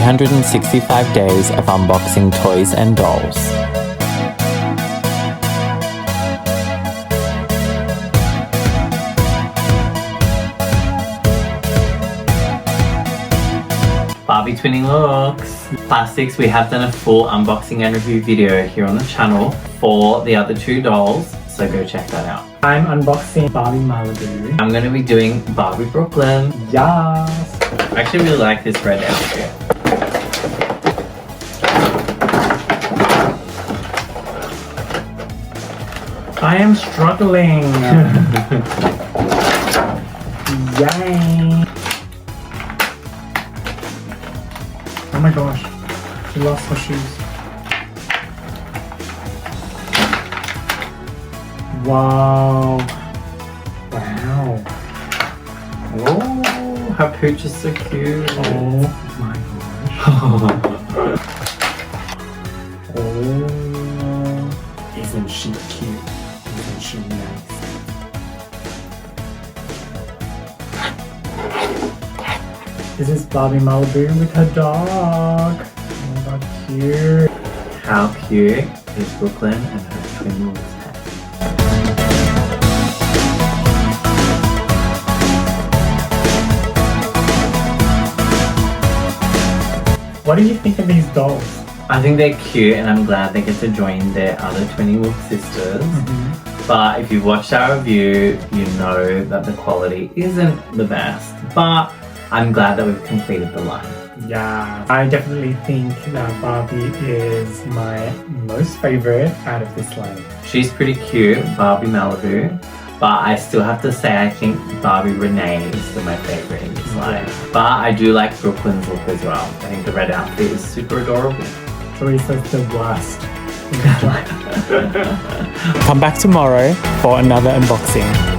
365 days of unboxing toys and dolls. Barbie twinning looks. Plastics, we have done a full unboxing and review video here on the channel for the other two dolls, so go check that out. I'm unboxing Barbie Malibu. I'm going to be doing Barbie Brooklyn. Yes! I actually really like this red outfit. I am struggling. Yay! Oh my gosh, she lost her shoes. Wow. Wow. Oh, her pooch is so cute. Oh my gosh. Oh, isn't she cute? Isn't she nice? This is Barbie Malibu with her dog. Oh, how cute. How cute is Brooklyn and her twin wolves head? What do you think of these dolls? I think they're cute and I'm glad they get to join their other twin wolf sisters. But if you've watched our review, you know that the quality isn't the best. But I'm glad that we've completed the line. Yeah, I definitely think that Barbie is my most favorite out of this line. She's pretty cute, Barbie Malibu. But I still have to say I think Barbie Renee is still my favorite in this line. But I do like Brooklyn's look as well. I think the red outfit is super adorable. Teresa's the worst in this line. Come back tomorrow for another unboxing.